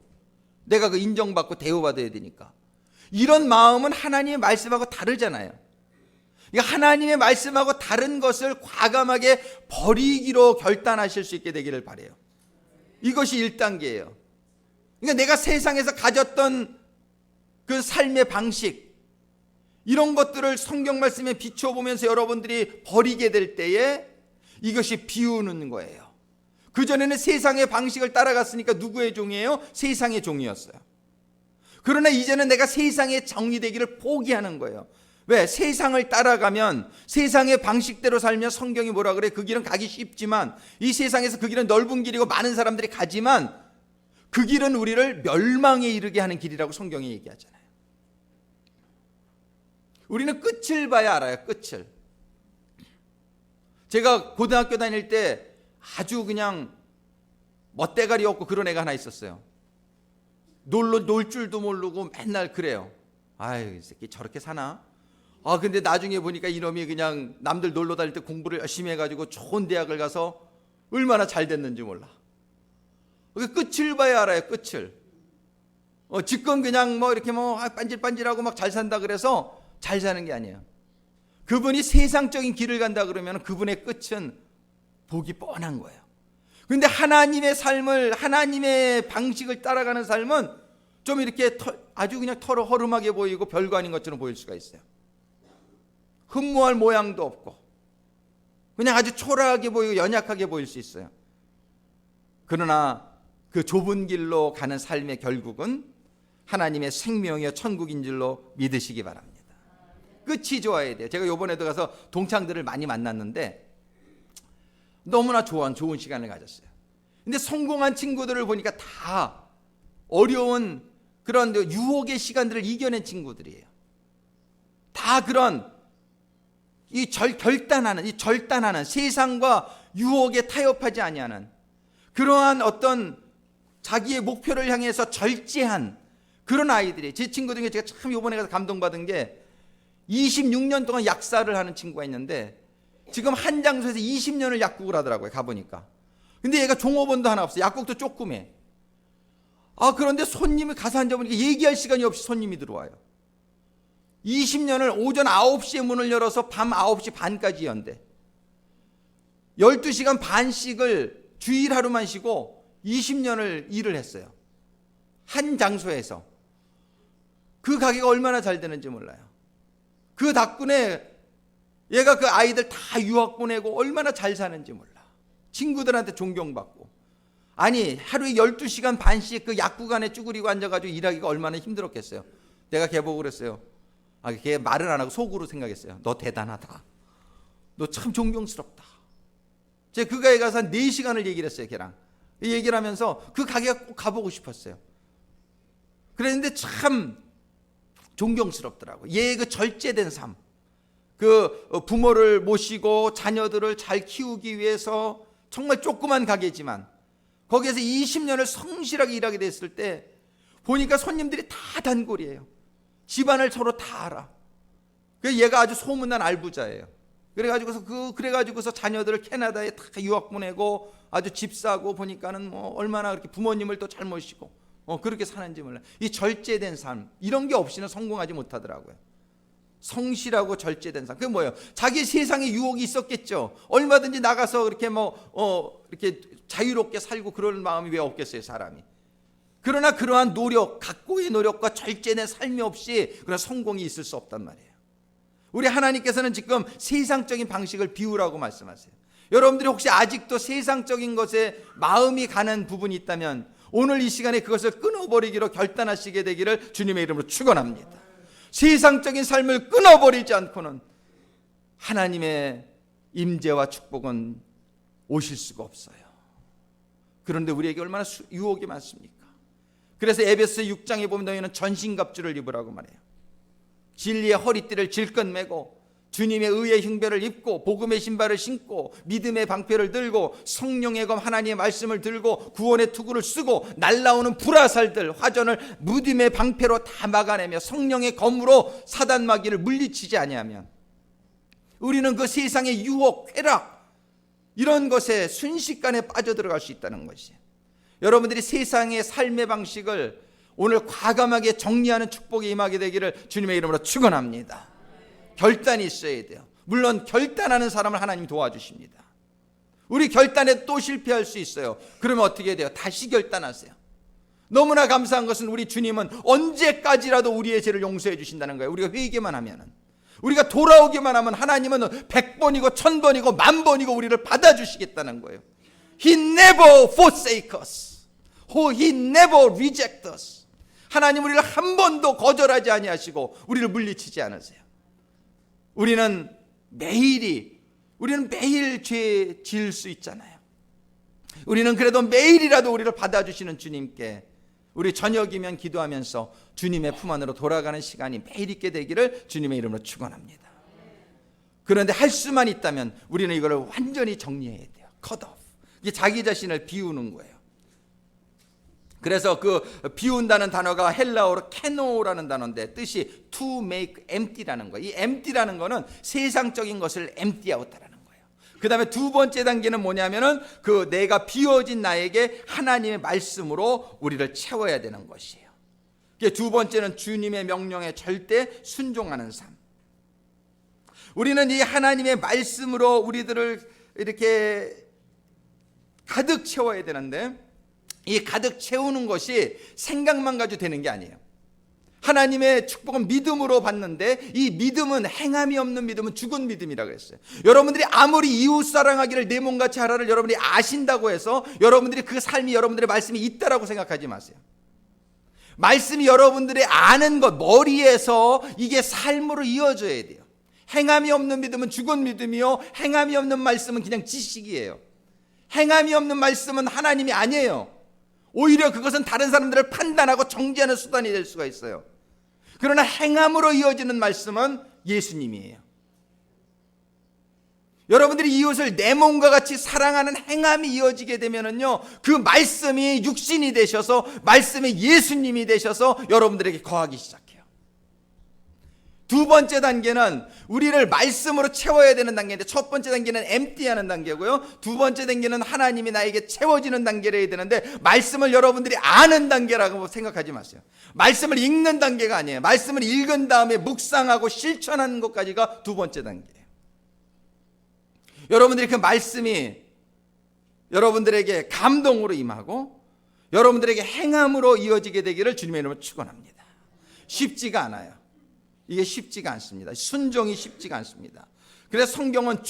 내가 그 인정받고 대우받아야 되니까. 이런 마음은 하나님의 말씀하고 다르잖아요. 그러니까 하나님의 말씀하고 다른 것을 과감하게 버리기로 결단하실 수 있게 되기를 바라요. 이것이 1단계예요. 그러니까 내가 세상에서 가졌던 그 삶의 방식, 이런 것들을 성경 말씀에 비춰보면서 여러분들이 버리게 될 때에 이것이 비우는 거예요. 그전에는 세상의 방식을 따라갔으니까 누구의 종이에요? 세상의 종이었어요. 그러나 이제는 내가 세상의 종이 되기를 포기하는 거예요. 왜? 세상을 따라가면, 세상의 방식대로 살면 성경이 뭐라 그래? 그 길은 가기 쉽지만, 이 세상에서 그 길은 넓은 길이고 많은 사람들이 가지만 그 길은 우리를 멸망에 이르게 하는 길이라고 성경이 얘기하잖아요. 우리는 끝을 봐야 알아요. 끝을. 제가 고등학교 다닐 때 아주 그냥 멋대가리 없고 그런 애가 하나 있었어요. 놀 줄도 모르고 맨날 그래요. 아유, 이 새끼 저렇게 사나? 근데 나중에 보니까 이놈이 그냥 남들 놀러 다닐 때 공부를 열심히 해가지고 좋은 대학을 가서 얼마나 잘 됐는지 몰라. 끝을 봐야 알아요. 끝을. 지금 그냥 뭐 이렇게 뭐 반질반질하고 막 잘 산다 그래서 잘 사는 게 아니에요. 그분이 세상적인 길을 간다 그러면 그분의 끝은 보기 뻔한 거예요. 그런데 하나님의 삶을, 하나님의 방식을 따라가는 삶은 좀 이렇게 아주 그냥 허름하게 보이고 별거 아닌 것처럼 보일 수가 있어요. 흠모할 모양도 없고 그냥 아주 초라하게 보이고 연약하게 보일 수 있어요. 그러나 그 좁은 길로 가는 삶의 결국은 하나님의 생명이여 천국인 줄로 믿으시기 바랍니다. 끝이 좋아야 돼요. 제가 이번에도 가서 동창들을 많이 만났는데 너무나 좋은 시간을 가졌어요. 근데 성공한 친구들을 보니까 다 어려운 그런 유혹의 시간들을 이겨낸 친구들이에요. 다 그런 절단하는 세상과 유혹에 타협하지 아니하는 그러한 어떤 자기의 목표를 향해서 절제한 그런 아이들이, 제 친구 중에 제가 참 이번에 가서 감동받은 게 26년 동안 약사를 하는 친구가 있는데 지금 한 장소에서 20년을 약국을 하더라고요. 가보니까. 근데 얘가 종업원도 하나 없어요. 약국도 조그매. 그런데 손님이 가서 앉아보니까 얘기할 시간이 없이 손님이 들어와요. 20년을 오전 9시에 문을 열어서 밤 9시 반까지 연대. 12시간 반씩을 주일 하루만 쉬고 20년을 일을 했어요. 한 장소에서. 그 가게가 얼마나 잘 되는지 몰라요. 그 덕분에 얘가 그 아이들 다 유학 보내고 얼마나 잘 사는지 몰라. 친구들한테 존경받고. 아니, 하루에 12시간 반씩 그 약국 안에 쭈그리고 앉아가지고 일하기가 얼마나 힘들었겠어요. 내가 걔 보고 그랬어요. 걔 말을 안 하고 속으로 생각했어요. 너 대단하다. 너 참 존경스럽다. 제가 그 가게 가서 한 4시간을 얘기를 했어요. 걔랑. 얘기를 하면서 그 가게가 꼭 가보고 싶었어요. 그랬는데 참 존경스럽더라고요. 얘의 그 절제된 삶. 그 부모를 모시고 자녀들을 잘 키우기 위해서 정말 조그만 가게지만 거기에서 20년을 성실하게 일하게 됐을 때 보니까 손님들이 다 단골이에요. 집안을 서로 다 알아. 그래서 얘가 아주 소문난 알부자예요. 그래가지고서 자녀들을 캐나다에 다 유학 보내고 아주 집 사고 보니까는 뭐 얼마나 그렇게 부모님을 또 잘 모시고 그렇게 사는지 몰라요. 이 절제된 삶, 이런 게 없이는 성공하지 못하더라고요. 성실하고 절제된 삶. 그게 뭐예요? 자기 세상에 유혹이 있었겠죠. 얼마든지 나가서 그렇게 이렇게 자유롭게 살고 그럴 마음이 왜 없겠어요, 사람이. 그러나 그러한 노력, 각고의 노력과 절제된 삶이 없이 그런 성공이 있을 수 없단 말이에요. 우리 하나님께서는 지금 세상적인 방식을 비우라고 말씀하세요. 여러분들이 혹시 아직도 세상적인 것에 마음이 가는 부분이 있다면 오늘 이 시간에 그것을 끊어버리기로 결단하시게 되기를 주님의 이름으로 축원합니다. 세상적인 삶을 끊어버리지 않고는 하나님의 임재와 축복은 오실 수가 없어요. 그런데 우리에게 얼마나 유혹이 많습니까? 그래서 에베소 6장에 보면 너희는 전신갑주를 입으라고 말해요. 진리의 허리띠를 질끈 매고 주님의 의의 흉배를 입고 복음의 신발을 신고 믿음의 방패를 들고 성령의 검 하나님의 말씀을 들고 구원의 투구를 쓰고 날라오는 불화살들 화전을 믿음의 방패로 다 막아내며 성령의 검으로 사단 마귀를 물리치지 아니하면 우리는 그 세상의 유혹, 쾌락 이런 것에 순식간에 빠져들어갈 수 있다는 것이에요. 여러분들이 세상의 삶의 방식을 오늘 과감하게 정리하는 축복이 임하게 되기를 주님의 이름으로 축원합니다. 결단이 있어야 돼요. 물론 결단하는 사람을 하나님이 도와주십니다. 우리 결단에 또 실패할 수 있어요. 그러면 어떻게 돼요? 다시 결단하세요. 너무나 감사한 것은 우리 주님은 언제까지라도 우리의 죄를 용서해 주신다는 거예요. 우리가 회개만 하면은, 우리가 돌아오기만 하면 하나님은 100번이고 1000번이고 10,000번이고 우리를 받아주시겠다는 거예요. He never forsake us. He never reject us. 하나님 우리를 한 번도 거절하지 아니하시고 우리를 물리치지 않으세요. 우리는 매일 죄 지을 수 있잖아요. 우리는 그래도 매일이라도 우리를 받아주시는 주님께 우리 저녁이면 기도하면서 주님의 품 안으로 돌아가는 시간이 매일 있게 되기를 주님의 이름으로 축원합니다. 그런데 할 수만 있다면 우리는 이걸 완전히 정리해야 돼요. cut off. 이게 자기 자신을 비우는 거예요. 그래서 그 비운다는 단어가 헬라어로 케노라는 단어인데 뜻이 to make empty라는 거예요. 이 empty라는 거는 세상적인 것을 empty out라는 거예요. 그 다음에 두 번째 단계는 뭐냐면은 그 내가 비워진 나에게 하나님의 말씀으로 우리를 채워야 되는 것이에요. 두 번째는 주님의 명령에 절대 순종하는 삶. 우리는 이 하나님의 말씀으로 우리들을 이렇게 가득 채워야 되는데 이 가득 채우는 것이 생각만 가지고 되는 게 아니에요. 하나님의 축복은 믿음으로 받는데 이 믿음은 행함이 없는 믿음은 죽은 믿음이라고 했어요. 여러분들이 아무리 이웃 사랑하기를 내 몸같이 하라를 여러분들이 아신다고 해서 여러분들이 그 삶이 여러분들의 말씀이 있다라고 생각하지 마세요. 말씀이 여러분들의 아는 것 머리에서 이게 삶으로 이어져야 돼요. 행함이 없는 믿음은 죽은 믿음이요, 행함이 없는 말씀은 그냥 지식이에요. 행함이 없는 말씀은 하나님이 아니에요. 오히려 그것은 다른 사람들을 판단하고 정죄하는 수단이 될 수가 있어요. 그러나 행함으로 이어지는 말씀은 예수님이에요. 여러분들이 이웃을 내 몸과 같이 사랑하는 행함이 이어지게 되면은요, 그 말씀이 육신이 되셔서 말씀이 예수님이 되셔서 여러분들에게 거하기 시작해요. 두 번째 단계는 우리를 말씀으로 채워야 되는 단계인데, 첫 번째 단계는 empty하는 단계고요, 두 번째 단계는 하나님이 나에게 채워지는 단계를 해야 되는데, 말씀을 여러분들이 아는 단계라고 생각하지 마세요. 말씀을 읽는 단계가 아니에요. 말씀을 읽은 다음에 묵상하고 실천하는 것까지가 두 번째 단계예요. 여러분들이 그 말씀이 여러분들에게 감동으로 임하고 여러분들에게 행함으로 이어지게 되기를 주님의 이름으로 축원합니다. 쉽지가 않아요. 이게 쉽지가 않습니다. 순종이 쉽지가 않습니다. 그래서 성경은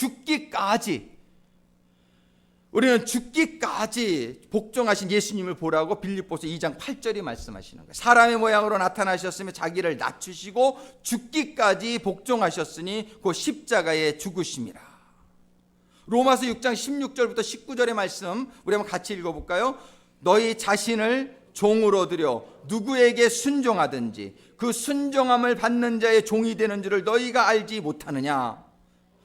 우리는 죽기까지 복종하신 예수님을 보라고 빌립보서 2장 8절이 말씀하시는 거예요. 사람의 모양으로 나타나셨으며 자기를 낮추시고 죽기까지 복종하셨으니 그 십자가에 죽으심이라. 로마서 6장 16절부터 19절의 말씀 우리 한번 같이 읽어볼까요? 너희 자신을 종으로 들여 누구에게 순종하든지 그 순종함을 받는 자의 종이 되는 줄을 너희가 알지 못하느냐?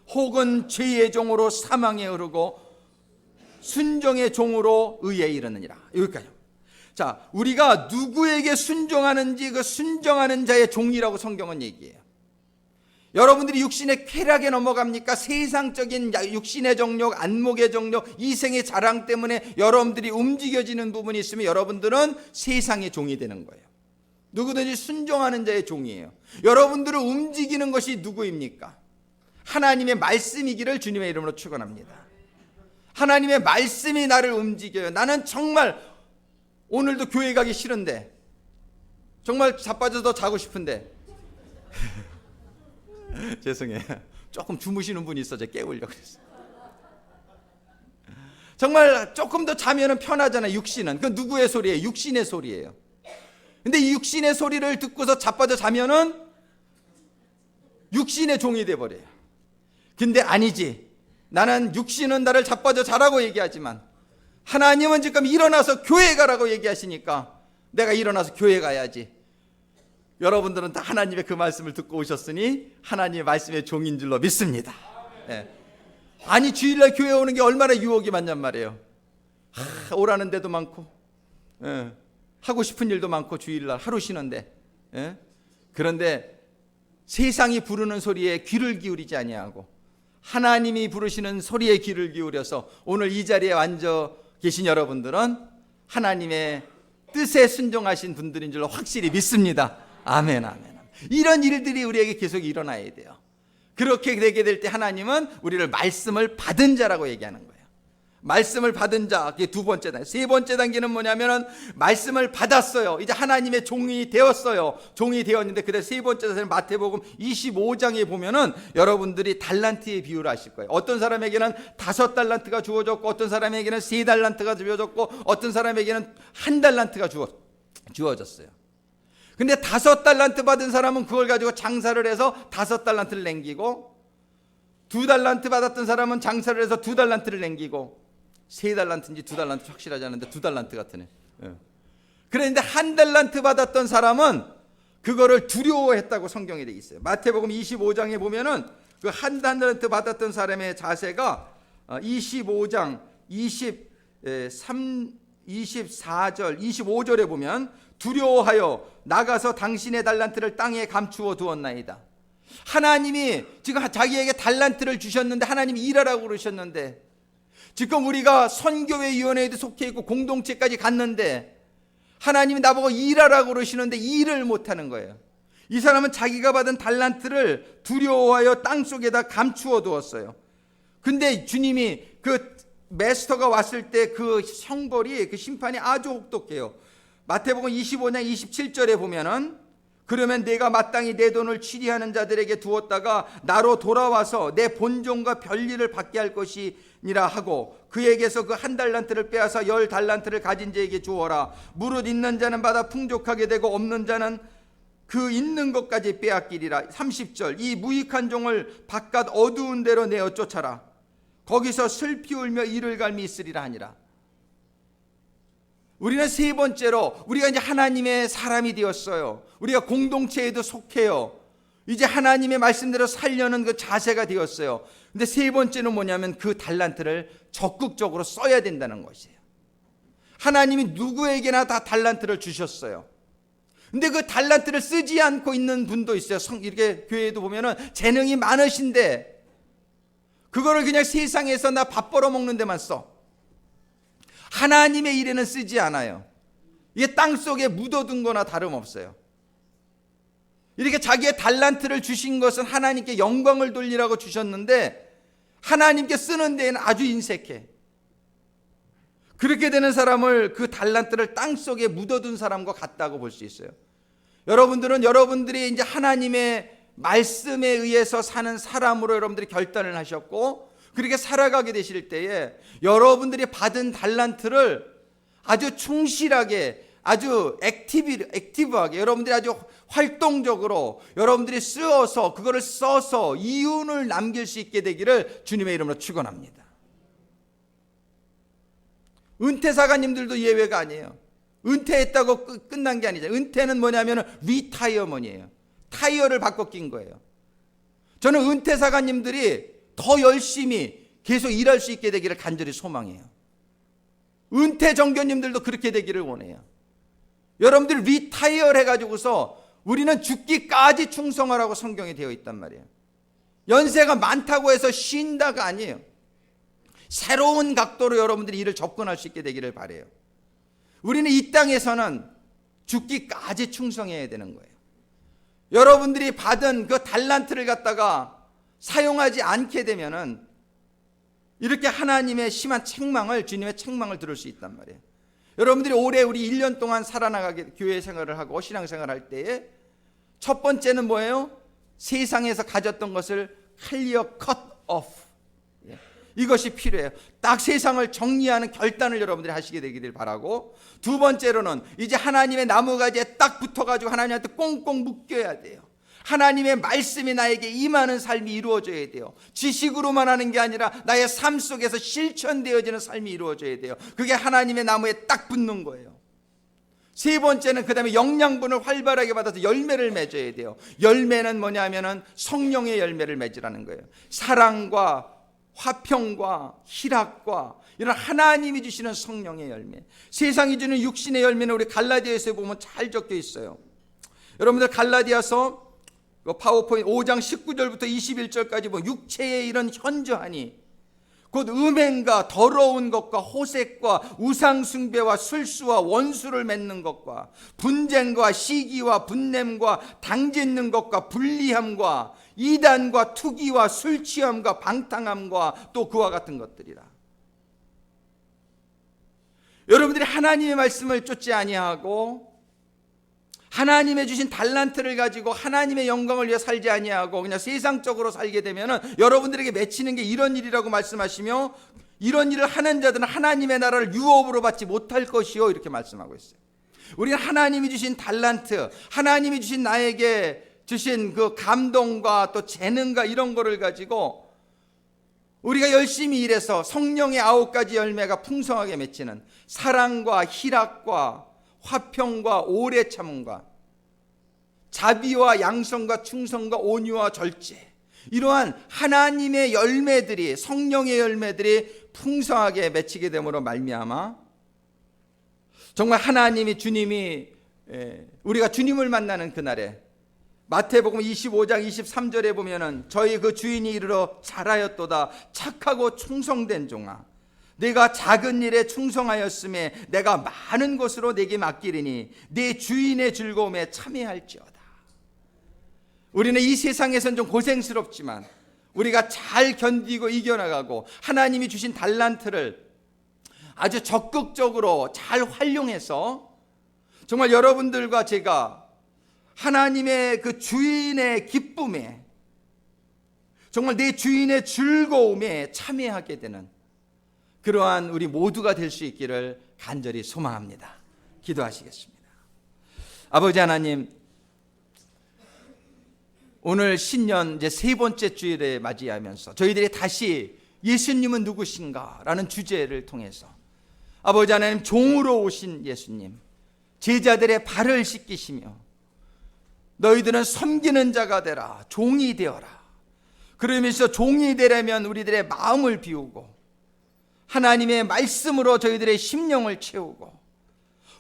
혹은 죄의 종으로 사망에 이르고 순종의 종으로 의에 이르느니라. 여기까지. 자, 우리가 누구에게 순종하는지 그 순종하는 자의 종이라고 성경은 얘기해요. 여러분들이 육신의 쾌락에 넘어갑니까? 세상적인 육신의 정욕, 안목의 정욕, 이생의 자랑 때문에 여러분들이 움직여지는 부분이 있으면 여러분들은 세상의 종이 되는 거예요. 누구든지 순종하는 자의 종이에요. 여러분들을 움직이는 것이 누구입니까? 하나님의 말씀이기를 주님의 이름으로 축원합니다. 하나님의 말씀이 나를 움직여요. 나는 정말 오늘도 교회 가기 싫은데, 정말 자빠져서 자고 싶은데 죄송해요. 조금 주무시는 분이 있어 제가 깨우려고 했어요. 정말 조금 더 자면은 편하잖아요. 육신은. 그 누구의 소리예요? 육신의 소리예요. 근데 이 육신의 소리를 듣고서 자빠져 자면은 육신의 종이 돼버려요. 근데 아니지. 나는 육신은 나를 자빠져 자라고 얘기하지만 하나님은 지금 일어나서 교회 가라고 얘기하시니까 내가 일어나서 교회 가야지. 여러분들은 다 하나님의 그 말씀을 듣고 오셨으니 하나님의 말씀의 종인 줄로 믿습니다. 네. 아니 주일날 교회 오는 게 얼마나 유혹이 많냔 말이에요. 오라는 데도 많고 하고 싶은 일도 많고 주일날 하루 쉬는데 그런데 세상이 부르는 소리에 귀를 기울이지 아니하고 하나님이 부르시는 소리에 귀를 기울여서 오늘 이 자리에 앉아 계신 여러분들은 하나님의 뜻에 순종하신 분들인 줄로 확실히 믿습니다. 아멘, 아멘. 이런 일들이 우리에게 계속 일어나야 돼요. 그렇게 되게 될 때 하나님은 우리를 말씀을 받은 자라고 얘기하는 거예요. 말씀을 받은 자, 그게 두 번째 단계. 세 번째 단계는 뭐냐면은 말씀을 받았어요. 이제 하나님의 종이 되었어요. 종이 되었는데 그때 세 번째 단계는 마태복음 25장에 보면은 여러분들이 달란트의 비유를 아실 거예요. 어떤 사람에게는 5달란트가 주어졌고 어떤 사람에게는 3달란트가 주어졌고 어떤 사람에게는 1달란트가 주어졌어요. 근데 5달란트 받은 사람은 그걸 가지고 장사를 해서 5달란트를 남기고 2달란트 받았던 사람은 장사를 해서 2달란트를 남기고 3달란트인지 2달란트 확실하지 않은데 2달란트 같으네. 그런데 1달란트 받았던 사람은 그거를 두려워했다고 성경에 되어 있어요. 마태복음 25장에 보면은 그 1달란트 받았던 사람의 자세가 25장 24절 25절에 보면 두려워하여 나가서 당신의 달란트를 땅에 감추어 두었나이다. 하나님이 지금 자기에게 달란트를 주셨는데 하나님이 일하라고 그러셨는데 지금 우리가 선교회위원회에도 속해 있고 공동체까지 갔는데 하나님이 나보고 일하라고 그러시는데 일을 못하는 거예요. 이 사람은 자기가 받은 달란트를 두려워하여 땅속에다 감추어 두었어요. 근데 주님이 그 마스터가 왔을 때 그 형벌이 그 심판이 아주 혹독해요. 마태복음 25장 27절에 보면은 그러면 내가 마땅히 내 돈을 취리하는 자들에게 두었다가 나로 돌아와서 내 본종과 별일을 받게 할 것이니라 하고 그에게서 그 1달란트를 빼앗아 10달란트를 가진 자에게 주어라. 무릇 있는 자는 받아 풍족하게 되고 없는 자는 그 있는 것까지 빼앗기리라. 30절 이 무익한 종을 바깥 어두운 데로 내어 쫓아라. 거기서 슬피 울며 이를 갈미 있으리라 하니라. 우리는 세 번째로 우리가 이제 하나님의 사람이 되었어요. 우리가 공동체에도 속해요. 이제 하나님의 말씀대로 살려는 그 자세가 되었어요. 근데 세 번째는 뭐냐면 그 달란트를 적극적으로 써야 된다는 것이에요. 하나님이 누구에게나 다 달란트를 주셨어요. 근데 그 달란트를 쓰지 않고 있는 분도 있어요. 이렇게 교회에도 보면은 재능이 많으신데 그거를 그냥 세상에서 나 밥 벌어먹는 데만 써. 하나님의 일에는 쓰지 않아요. 이게 땅속에 묻어둔 거나 다름없어요. 이렇게 자기의 달란트를 주신 것은 하나님께 영광을 돌리라고 주셨는데 하나님께 쓰는 데에는 아주 인색해. 그렇게 되는 사람을 그 달란트를 땅속에 묻어둔 사람과 같다고 볼 수 있어요. 여러분들은 여러분들이 이제 하나님의 말씀에 의해서 사는 사람으로 여러분들이 결단을 하셨고 그렇게 살아가게 되실 때에 여러분들이 받은 달란트를 아주 충실하게 아주 액티브하게 여러분들이 아주 활동적으로 여러분들이 쓰어서 그거를 써서 이윤을 남길 수 있게 되기를 주님의 이름으로 축원합니다. 은퇴사관님들도 예외가 아니에요. 은퇴했다고 끝난 게 아니죠. 은퇴는 뭐냐면 리타이어먼이에요. 타이어를 바꿔 낀 거예요. 저는 은퇴사관님들이 더 열심히 계속 일할 수 있게 되기를 간절히 소망해요. 은퇴 정교님들도 그렇게 되기를 원해요. 여러분들 리타이어를 해가지고서 우리는 죽기까지 충성하라고 성경에 되어 있단 말이에요. 연세가 많다고 해서 쉰다가 아니에요. 새로운 각도로 여러분들이 일을 접근할 수 있게 되기를 바라요. 우리는 이 땅에서는 죽기까지 충성해야 되는 거예요. 여러분들이 받은 그 달란트를 갖다가 사용하지 않게 되면은 이렇게 하나님의 심한 책망을 주님의 책망을 들을 수 있단 말이에요. 여러분들이 올해 우리 1년 동안 살아나가게 교회 생활을 하고 신앙생활을 할 때에 첫 번째는 뭐예요? 세상에서 가졌던 것을 clear cut off. 이것이 필요해요. 딱 세상을 정리하는 결단을 여러분들이 하시게 되기를 바라고 두 번째로는 이제 하나님의 나무가지에 딱 붙어가지고 하나님한테 꽁꽁 묶여야 돼요. 하나님의 말씀이 나에게 임하는 삶이 이루어져야 돼요. 지식으로만 하는 게 아니라 나의 삶 속에서 실천되어지는 삶이 이루어져야 돼요. 그게 하나님의 나무에 딱 붙는 거예요. 세 번째는 그 다음에 영양분을 활발하게 받아서 열매를 맺어야 돼요. 열매는 뭐냐면은 성령의 열매를 맺으라는 거예요. 사랑과 화평과 희락과 이런 하나님이 주시는 성령의 열매. 세상이 주는 육신의 열매는 우리 갈라디아서에 보면 잘 적혀 있어요. 여러분들 갈라디아서 파워포인트 5장 19절부터 21절까지 보면 육체의 이런 현저하니 곧 음행과 더러운 것과 호색과 우상숭배와 술수와 원수를 맺는 것과 분쟁과 시기와 분냄과 당짓는 것과 불리함과 이단과 투기와 술취함과 방탕함과 또 그와 같은 것들이라. 여러분들이 하나님의 말씀을 쫓지 아니하고 하나님의 주신 달란트를 가지고 하나님의 영광을 위해 살지 아니하고 그냥 세상적으로 살게 되면은 여러분들에게 맺히는 게 이런 일이라고 말씀하시며, 이런 일을 하는 자들은 하나님의 나라를 유업으로 받지 못할 것이요, 이렇게 말씀하고 있어요. 우리는 하나님이 주신 달란트, 하나님이 주신 나에게 주신 그 감동과 또 재능과 이런 거를 가지고 우리가 열심히 일해서 성령의 9가지 열매가 풍성하게 맺히는 사랑과 희락과 화평과 오래 참음과 자비와 양성과 충성과 온유와 절제, 이러한 하나님의 열매들이, 성령의 열매들이 풍성하게 맺히게 됨으로 말미암아 정말 하나님이, 주님이, 우리가 주님을 만나는 그날에 마태복음 25장 23절에 보면은 저희 그 주인이 이르러 잘하였도다 착하고 충성된 종아, 내가 작은 일에 충성하였음에 내가 많은 것으로 내게 맡기리니 내 주인의 즐거움에 참여할지어다. 우리는 이 세상에선 좀 고생스럽지만 우리가 잘 견디고 이겨나가고 하나님이 주신 달란트를 아주 적극적으로 잘 활용해서 정말 여러분들과 제가 하나님의 그 주인의 기쁨에, 정말 내 주인의 즐거움에 참여하게 되는 그러한 우리 모두가 될 수 있기를 간절히 소망합니다. 기도하시겠습니다. 아버지 하나님, 오늘 신년 이제 세 번째 주일에 맞이하면서 저희들이 다시 예수님은 누구신가 라는 주제를 통해서 아버지 하나님, 종으로 오신 예수님, 제자들의 발을 씻기시며 너희들은 섬기는 자가 되라, 종이 되어라. 그러면서 종이 되려면 우리들의 마음을 비우고 하나님의 말씀으로 저희들의 심령을 채우고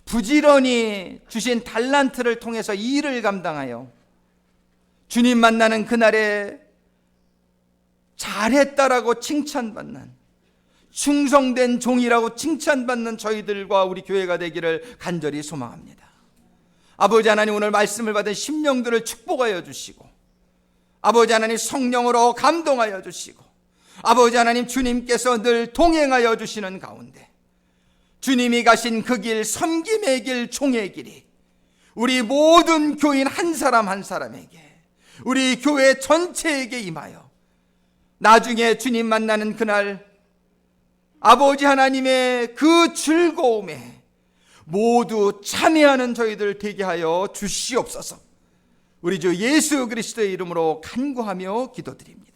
부지런히 주신 달란트를 통해서 이 일을 감당하여 주님 만나는 그날에 잘했다라고 칭찬받는, 충성된 종이라고 칭찬받는 저희들과 우리 교회가 되기를 간절히 소망합니다. 아버지 하나님, 오늘 말씀을 받은 심령들을 축복하여 주시고 아버지 하나님, 성령으로 감동하여 주시고 아버지 하나님, 주님께서 늘 동행하여 주시는 가운데 주님이 가신 그 길, 섬김의 길, 종의 길이 우리 모든 교인 한 사람 한 사람에게, 우리 교회 전체에게 임하여 나중에 주님 만나는 그날 아버지 하나님의 그 즐거움에 모두 참여하는 저희들 되게 하여 주시옵소서. 우리 주 예수 그리스도의 이름으로 간구하며 기도드립니다.